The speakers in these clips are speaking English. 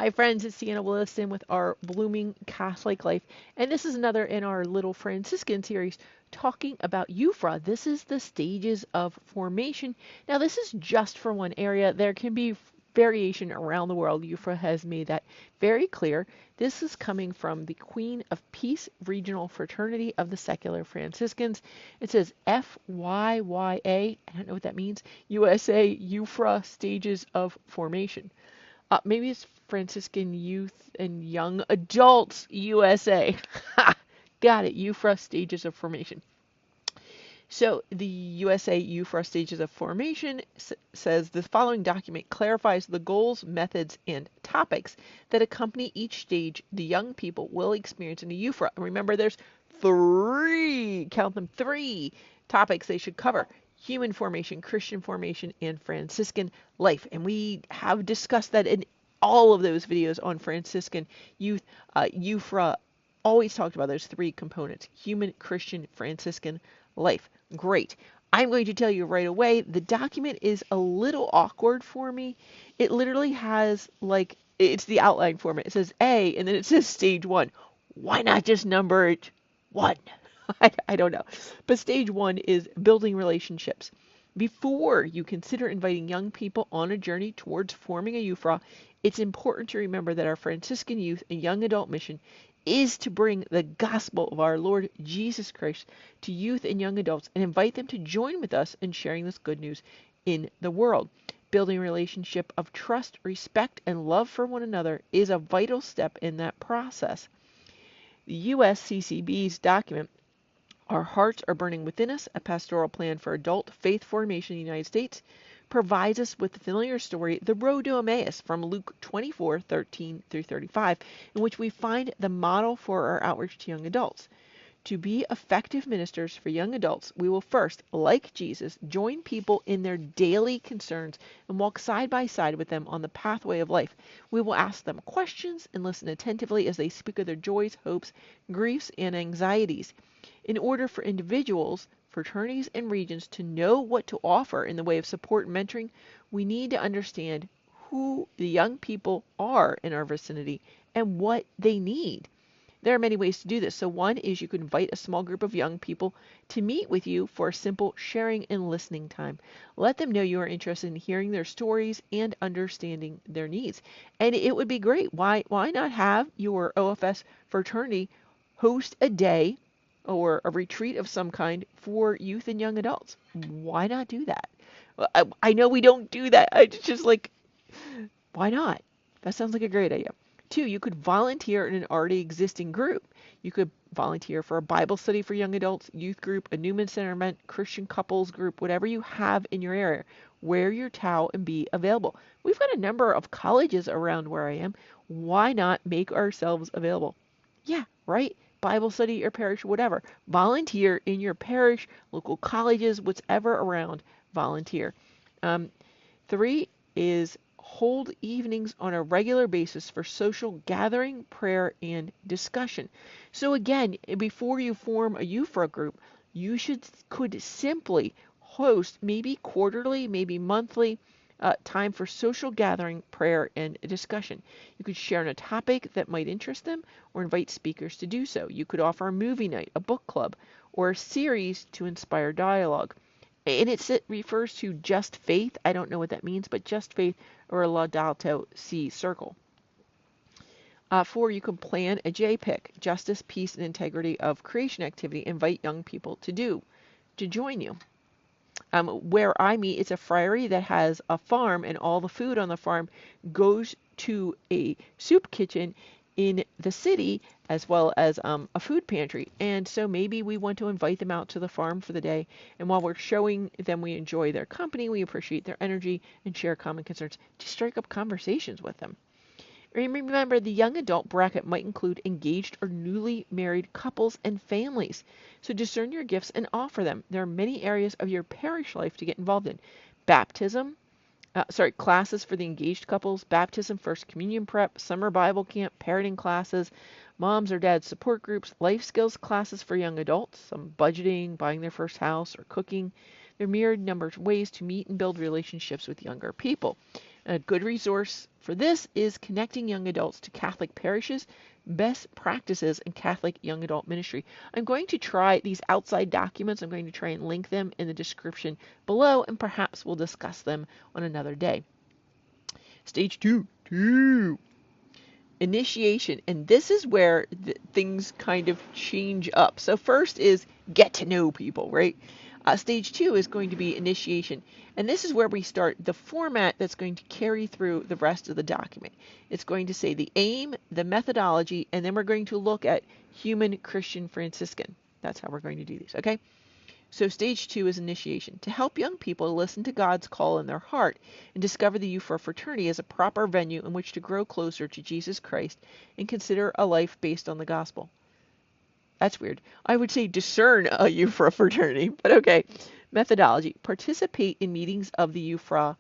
Hi friends, it's Sienna Williston with our Blooming Catholic Life, and this is another in our little Franciscan series talking about YouFra. This is the stages of formation. Now this is just for one area. There can be variation around the world. YouFra has made that very clear. This is coming from the Queen of Peace Regional Fraternity of the Secular Franciscans. It says FYYA, I don't know what that means, USA YouFra Stages of Formation. Maybe it's Franciscan Youth and Young Adults USA. Got it. YouFra Stages of Formation. So the USA YouFra Stages of Formation says the following document clarifies the goals, methods, and topics that accompany each stage the young people will experience in the YouFra. And remember, there's count them, three topics they should cover: human formation, Christian formation, and Franciscan life. And we have discussed that in all of those videos on Franciscan youth. YouFra always talked about those three components: human, Christian, Franciscan life. Great. I'm going to tell you right away, the document is a little awkward for me. It literally has, like, it's the outline format. It says A, and then it says stage 1. Why not just number it 1? I don't know. But stage 1 is building relationships. Before you consider inviting young people on a journey towards forming a YouFra, it's important to remember that our Franciscan youth and young adult mission is to bring the gospel of our Lord Jesus Christ to youth and young adults and invite them to join with us in sharing this good news in the world. Building a relationship of trust, respect, and love for one another is a vital step in that process. The USCCB's document, Our Hearts Are Burning Within Us, a pastoral plan for adult faith formation in the United States, provides us with the familiar story, The Road to Emmaus, from Luke 24:13 through 35, in which we find the model for our outreach to young adults. To be effective ministers for young adults, we will first, like Jesus, join people in their daily concerns and walk side by side with them on the pathway of life. We will ask them questions and listen attentively as they speak of their joys, hopes, griefs, and anxieties. In order for individuals, fraternities, and regions to know what to offer in the way of support and mentoring, we need to understand who the young people are in our vicinity and what they need. There are many ways to do this. So one is you could invite a small group of young people to meet with you for a simple sharing and listening time. Let them know you are interested in hearing their stories and understanding their needs. And it would be great. Why not have your OFS fraternity host a day or a retreat of some kind for youth and young adults? Why not do that? I know we don't do that. It's just like, why not? That sounds like a great idea. 2, you could volunteer in an already existing group. You could volunteer for a Bible study for young adults, youth group, a Newman Center event, Christian couples group, whatever you have in your area. Wear your towel and be available. We've got a number of colleges around where I am. Why not make ourselves available? Yeah, right? Bible study, your parish, whatever. Volunteer in your parish, local colleges, whatever around. Volunteer. 3 is hold evenings on a regular basis for social gathering, prayer, and discussion. So again, before you form a YouFra group, you could simply host maybe quarterly, maybe monthly time for social gathering, prayer, and discussion. You could share on a topic that might interest them or invite speakers to do so. You could offer a movie night, a book club, or a series to inspire dialogue. And it refers to just faith. I don't know what that means, but just faith or a Laudato Si circle. 4, you can plan a JPIC, Justice, Peace, and Integrity of Creation activity. Invite young people to join you. Where I meet, it's a friary that has a farm, and all the food on the farm goes to a soup kitchen in the city, as well as a food pantry. And so maybe we want to invite them out to the farm for the day, and while we're showing them we enjoy their company, we appreciate their energy, and share common concerns to strike up conversations with them. Remember, the young adult bracket might include engaged or newly married couples and families. So discern your gifts and offer them. There are many areas of your parish life to get involved in. Baptism, classes for the engaged couples, baptism, first communion prep, summer Bible camp, parenting classes, moms or dads support groups, life skills classes for young adults, some budgeting, buying their first house, or cooking. There are myriad number of ways to meet and build relationships with younger people. A good resource for this is Connecting Young Adults to Catholic Parishes, Best Practices in Catholic Young Adult Ministry. I'm going to try these outside documents. I'm going to try and link them in the description below, and perhaps we'll discuss them on another day. Stage 2. Initiation, and this is where things kind of change up. So first is get to know people, right? Stage 2 is going to be initiation, and this is where we start the format that's going to carry through the rest of the document. It's going to say the aim, the methodology, and then we're going to look at human Christian Franciscan. That's how we're going to do these, okay? So stage 2 is initiation. To help young people listen to God's call in their heart and discover the YouFra fraternity as a proper venue in which to grow closer to Jesus Christ and consider a life based on the gospel. That's weird. I would say discern a YouFra fraternity, but okay. Methodology. Participate in meetings of the YouFra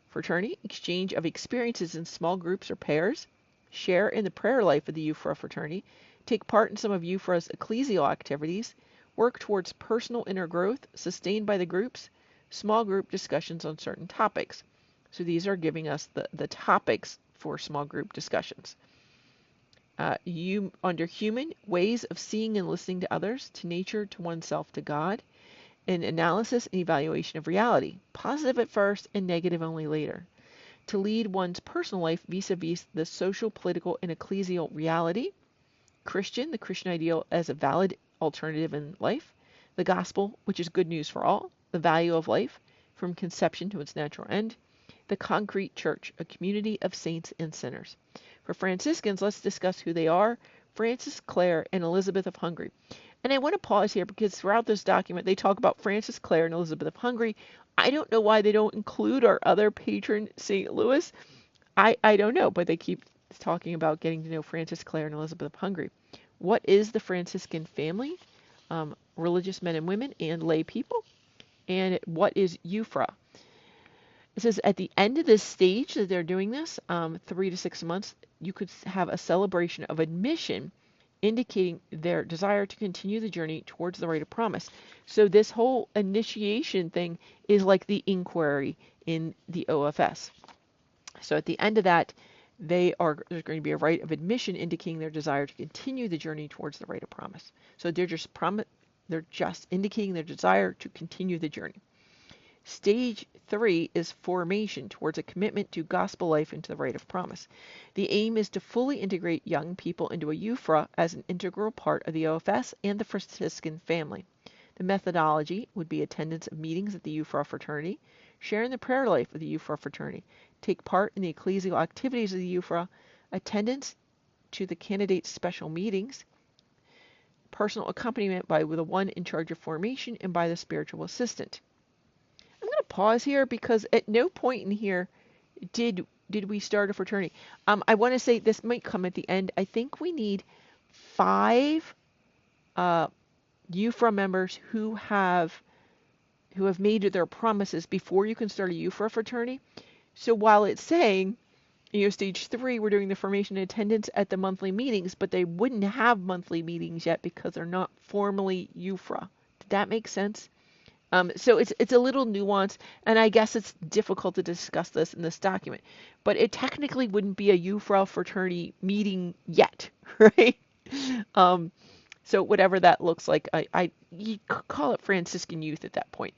fraternity, exchange of experiences in small groups or pairs, share in the prayer life of the YouFra fraternity, take part in some of YouFra's ecclesial activities, work towards personal inner growth sustained by the groups, small group discussions on certain topics. So these are giving us the topics for small group discussions. Under human, ways of seeing and listening to others, to nature, to oneself, to God, an analysis and evaluation of reality, positive at first and negative only later. To lead one's personal life vis-a-vis the social, political, and ecclesial reality, Christian, the Christian ideal as a valid alternative in life, the gospel, which is good news for all, the value of life from conception to its natural end, the concrete church, a community of saints and sinners. For Franciscans, let's discuss who they are: Francis, Clare, and Elizabeth of Hungary. And I want to pause here because throughout this document they talk about Francis, Clare, and Elizabeth of Hungary. I don't know why they don't include our other patron, St. Louis. I don't know, but they keep talking about getting to know Francis, Clare, and Elizabeth of Hungary. What is the Franciscan family? Religious men and women and lay people. And what is YouFra? It says at the end of this stage that they're doing this, 3 to 6 months, you could have a celebration of admission indicating their desire to continue the journey towards the rite of promise. So this whole initiation thing is like the inquiry in the OFS. So at the end of that, there's going to be a rite of admission indicating their desire to continue the journey towards the rite of promise. So they're just indicating their desire to continue the journey. Stage 3 is formation towards a commitment to gospel life into the rite of promise. The aim is to fully integrate young people into a YouFra as an integral part of the OFS and the Franciscan family. The methodology would be attendance of meetings at the YouFra fraternity, share in the prayer life of the YouFra fraternity, take part in the ecclesial activities of the YouFra, attendance to the candidates' special meetings, personal accompaniment by the one in charge of formation and by the spiritual assistant. I'm going to pause here because at no point in here did we start a fraternity. I want to say this might come at the end. I think we need 5 YouFra members who have made their promises before you can start a YouFra fraternity. So while it's saying, stage 3, we're doing the formation and attendance at the monthly meetings, but they wouldn't have monthly meetings yet because they're not formally YouFra. Did that make sense? So it's a little nuanced, and I guess it's difficult to discuss this in this document, but it technically wouldn't be a YouFra fraternity meeting yet, right? So whatever that looks like, you call it Franciscan youth at that point.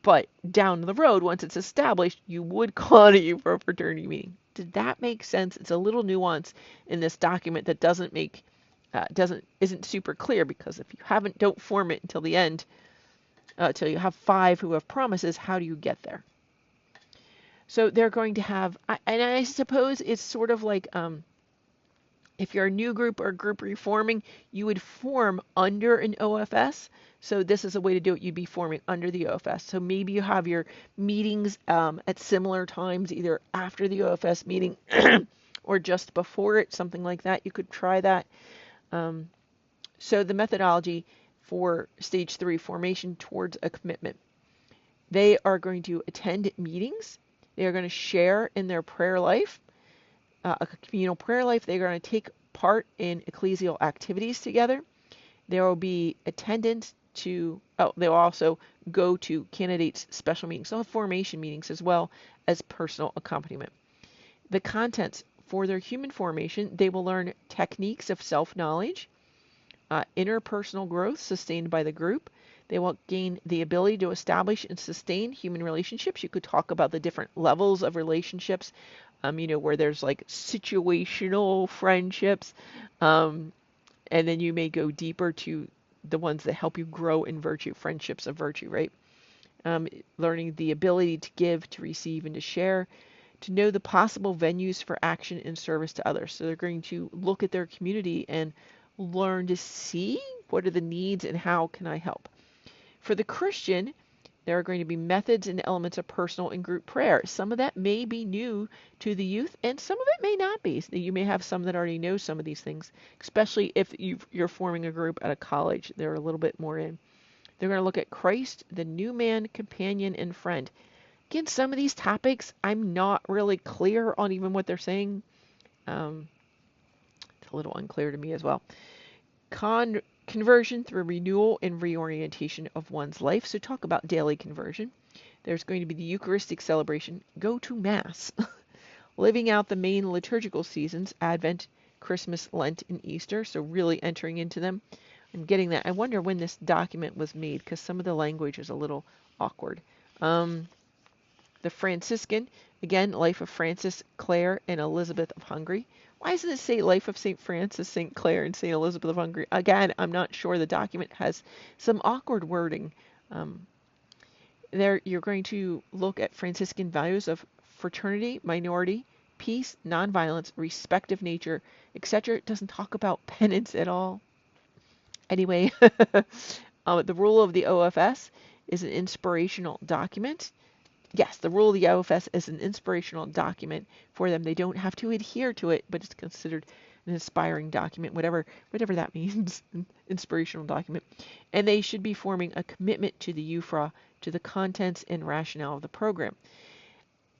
But down the road, once it's established, you would call it a YouFra fraternity meeting. Did that make sense? It's a little nuance in this document that isn't super clear, because if you don't form it until the end, till you have 5 who have promises, how do you get there? So they're going to have, and I suppose it's sort of like, if you're a new group or group reforming, you would form under an OFS. So this is a way to do it. You'd be forming under the OFS. So maybe you have your meetings at similar times, either after the OFS meeting or just before it, something like that. You could try that. So the methodology for stage 3, formation towards a commitment. They are going to attend meetings. They are going to share in their prayer life, a communal prayer life. They're going to take part in ecclesial activities together. There will be attendance to, they'll also go to candidates' special meetings. They'll have formation meetings as well as personal accompaniment. The contents for their human formation, they will learn techniques of self-knowledge, interpersonal growth sustained by the group. They will gain the ability to establish and sustain human relationships. You could talk about the different levels of relationships, where there's like situational friendships, and then you may go deeper to the ones that help you grow in virtue, friendships of virtue, right? Learning the ability to give, to receive, and to share, to know the possible venues for action and service to others. So they're going to look at their community and learn to see what are the needs and how can I help. For the Christian, there are going to be methods and elements of personal and group prayer. Some of that may be new to the youth, and some of it may not be. You may have some that already know some of these things, especially if you're forming a group at a college. They're a little bit more in. They're going to look at Christ, the new man, companion, and friend. Again, some of these topics, I'm not really clear on even what they're saying. It's a little unclear to me as well. Conversion through renewal and reorientation of one's life. So talk about daily conversion. There's going to be the Eucharistic celebration. Go to Mass. Living out the main liturgical seasons, Advent, Christmas, Lent, and Easter. So really entering into them. I'm getting that. I wonder when this document was made because some of the language is a little awkward. The Franciscan, again, life of Francis, Clare, and Elizabeth of Hungary. Why doesn't it say life of St. Francis, St. Clare, and St. Elizabeth of Hungary? Again, I'm not sure. The document has some awkward wording. There, you're going to look at Franciscan values of fraternity, minority, peace, nonviolence, respect of nature, etc. It doesn't talk about penance at all. Anyway, the rule of the OFS is an inspirational document. Yes, the rule of the OFS is an inspirational document for them. They don't have to adhere to it, but it's considered an inspiring document, whatever that means, inspirational document. And they should be forming a commitment to the YouFra, to the contents and rationale of the program.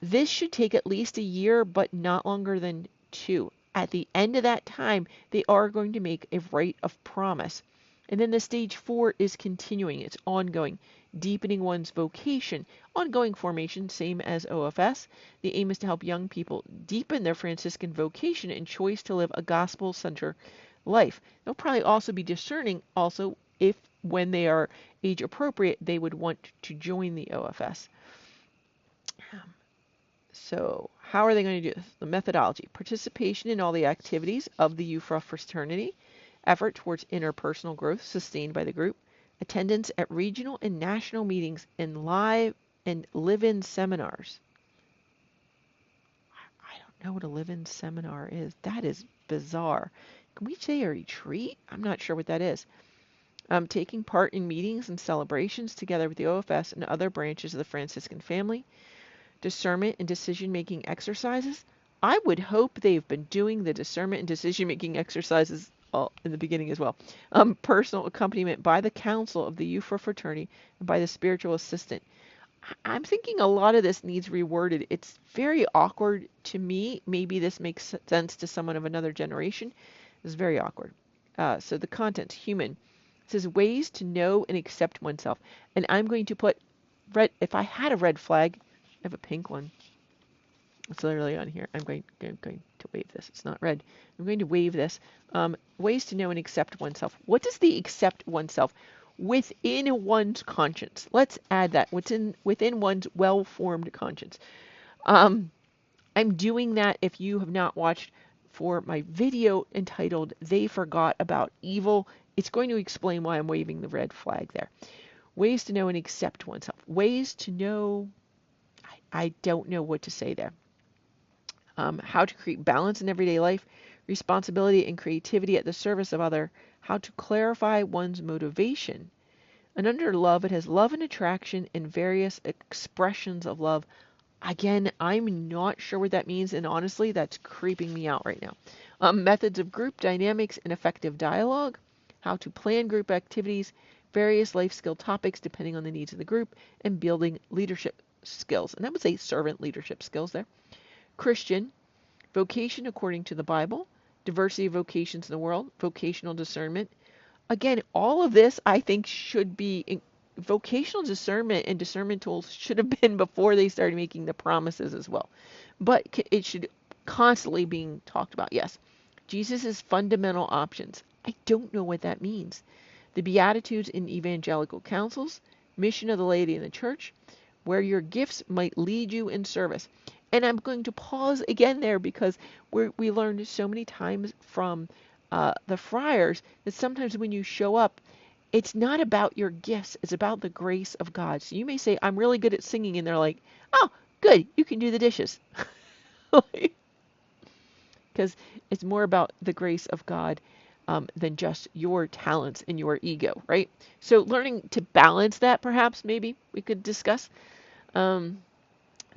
This should take at least a year, but not longer than 2. At the end of that time, they are going to make a rite of promise. And then the stage 4 is continuing. It's ongoing, deepening one's vocation. Ongoing formation, same as OFS. The aim is to help young people deepen their Franciscan vocation and choice to live a gospel-centered life. They'll probably also be discerning also if, when they are age appropriate, they would want to join the OFS. So how are they going to do this? The methodology: participation in all the activities of the YouFra fraternity, effort towards interpersonal growth sustained by the group, attendance at regional and national meetings, and live and live-in seminars. I don't know what a live-in seminar is. That is bizarre. Can we say a retreat? I'm not sure what that is. Taking part in meetings and celebrations together with the OFS and other branches of the Franciscan family. Discernment and decision-making exercises. I would hope they've been doing the discernment and decision-making exercises in the beginning as well. Personal accompaniment by the council of the YouFra fraternity and by the spiritual assistant. I'm thinking a lot of this needs reworded. It's very awkward to me. Maybe this makes sense to someone of another generation. It's very awkward. So the content, human. It says ways to know and accept oneself. And I'm going to put red. If I had a red flag, I have a pink one. It's literally on here. I'm going to wave this. It's not red. I'm going to wave this. Ways to know and accept oneself. What does the accept oneself? Within one's conscience. Let's add that. Within one's well-formed conscience. I'm doing that if you have not watched for my video entitled They Forgot About Evil. It's going to explain why I'm waving the red flag there. Ways to know and accept oneself. Ways to know... I don't know what to say there. How to create balance in everyday life, responsibility and creativity at the service of other, how to clarify one's motivation. And under love, it has love and attraction and various expressions of love. Again, I'm not sure what that means, and honestly, that's creeping me out right now. Methods of group dynamics and effective dialogue, how to plan group activities, various life skill topics depending on the needs of the group, and building leadership skills. And I would say servant leadership skills there. Christian, vocation according to the Bible, diversity of vocations in the world, vocational discernment. Again, all of this I think should be vocational discernment and discernment tools should have been before they started making the promises as well. But it should constantly being talked about. Yes. Jesus' fundamental options. I don't know what that means. The Beatitudes in evangelical councils, mission of the laity in the church, where your gifts might lead you in service. And I'm going to pause again there because we learned so many times from the friars that sometimes when you show up, it's not about your gifts, it's about the grace of God. So you may say, I'm really good at singing, and they're like, oh, good, you can do the dishes. Because it's more about the grace of God than just your talents and your ego, right? So learning to balance that, perhaps, maybe we could discuss the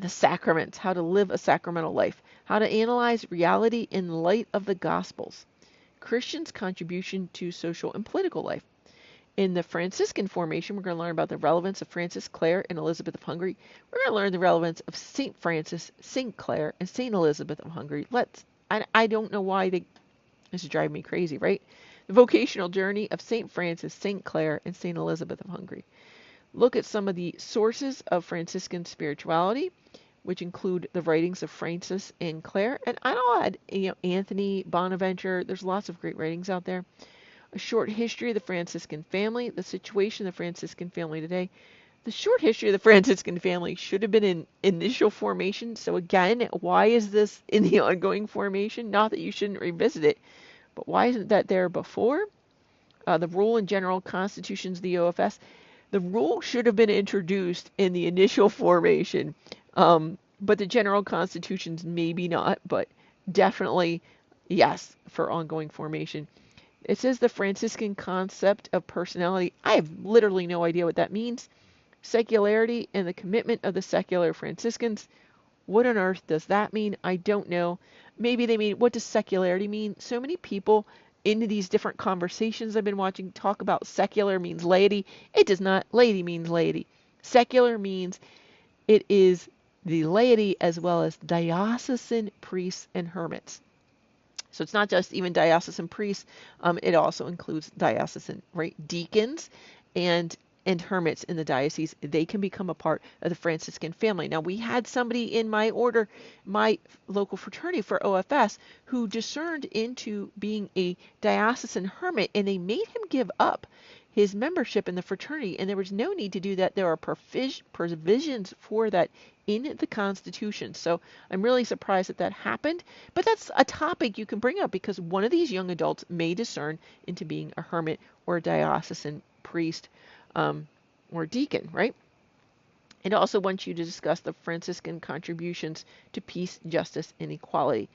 sacraments, how to live a sacramental life, how to analyze reality in light of the Gospels, Christians' contribution to social and political life. In the Franciscan formation, we're going to learn about the relevance of Francis, Clare, and Elizabeth of Hungary. We're going to learn the relevance of St. Francis, St. Clare, and St. Elizabeth of Hungary. I don't know why this is driving me crazy, right? The vocational journey of St. Francis, St. Clare, and St. Elizabeth of Hungary. Look at some of the sources of Franciscan spirituality, which include the writings of Francis and Clare. And I'll add, Anthony, Bonaventure. There's lots of great writings out there. A short history of the Franciscan family, the situation of the Franciscan family today. The short history of the Franciscan family should have been in initial formation. So again, why is this in the ongoing formation? Not that you shouldn't revisit it, but why isn't that there before? The rule and general constitutions of the OFS. The rule should have been introduced in the initial formation, but the general constitutions maybe not, but definitely yes for ongoing formation. It says the Franciscan concept of personality. I have literally no idea what that means. Secularity and the commitment of the secular Franciscans. What on earth does that mean? I don't know. Maybe they mean, what does secularity mean? So many people in these different conversations I've been watching talk about secular means laity. It does not. Laity means laity. Secular means it is the laity as well as diocesan priests and hermits. So it's not just even diocesan priests. It also includes diocesan, right? Deacons and hermits in the diocese. They can become a part of the Franciscan family. Now, we had somebody in my order, my local fraternity for OFS, who discerned into being a diocesan hermit, and they made him give up his membership in the fraternity, and there was no need to do that. There are provisions for that in the Constitution. So I'm really surprised that happened, but that's a topic you can bring up because one of these young adults may discern into being a hermit or a diocesan priest or deacon, right? It also wants you to discuss the Franciscan contributions to peace, justice, and equality.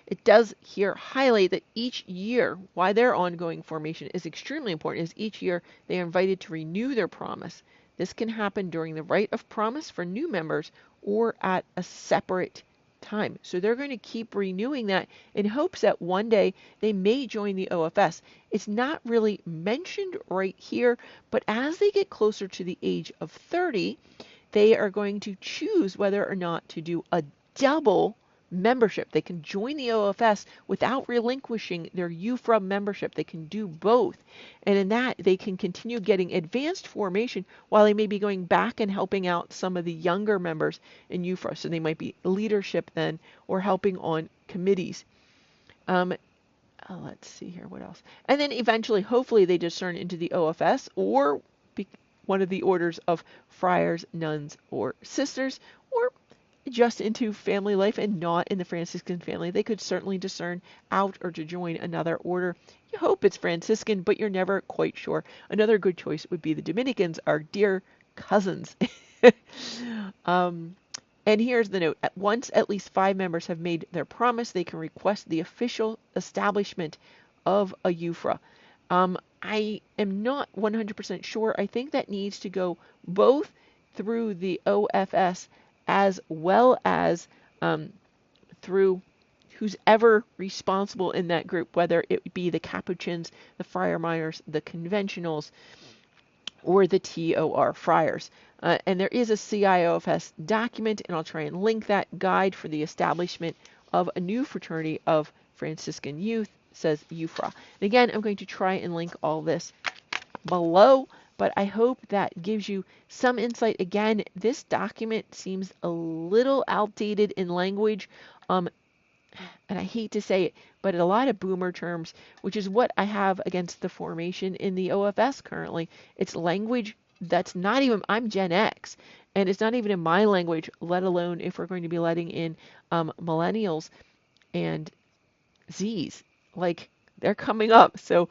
It does here highlight that each year, why their ongoing formation is extremely important, is each year they are invited to renew their promise. This can happen during the rite of promise for new members or at a separate time. So they're going to keep renewing that in hopes that one day they may join the OFS. It's not really mentioned right here, but as they get closer to the age of 30, they are going to choose whether or not to do a double membership. They can join the OFS without relinquishing their YouFra membership. They can do both. And in that, they can continue getting advanced formation while they may be going back and helping out some of the younger members in YouFra. So they might be leadership then or helping on committees. Let's see here, what else? And then eventually, hopefully, they discern into the OFS or one of the orders of friars, nuns, or sisters, or just into family life and not in the Franciscan family. They could certainly discern out or to join another order. You hope it's Franciscan, but you're never quite sure. Another good choice would be the Dominicans, our dear cousins. And here's the note. Once at least 5 members have made their promise, they can request the official establishment of a YouFra. I am not 100% sure. I think that needs to go both through the OFS as well as through who's ever responsible in that group, whether it be the Capuchins, the Friar Minors, the Conventionals, or the TOR Friars. And there is a CIOFS document, and I'll try and link that guide for the establishment of a new fraternity of Franciscan youth, says YouFra. And again, I'm going to try and link all this below. but I hope that gives you some insight. Again, this document seems a little outdated in language. And I hate to say it, but a lot of boomer terms, which is what I have against the formation in the OFS currently. It's language that's not even, I'm Gen X, and it's not even in my language, let alone if we're going to be letting in millennials and Z's. Like, they're coming up. So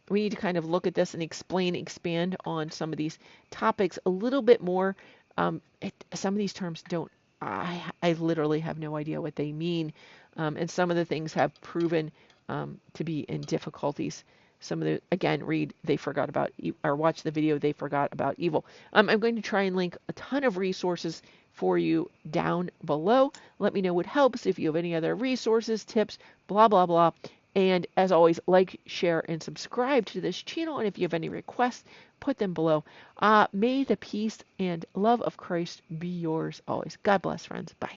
we need to kind of look at this and expand on some of these topics a little bit more. Some of these terms don't, I literally have no idea what they mean. And some of the things have proven to be in difficulties. Some of the, again, read, they forgot about, or watch the video, they forgot about evil. I'm going to try and link a ton of resources for you down below. Let me know what helps, if you have any other resources, tips, blah, blah, blah. And as always, like, share, and subscribe to this channel. And if you have any requests, put them below. May the peace and love of Christ be yours always. God bless, friends. Bye.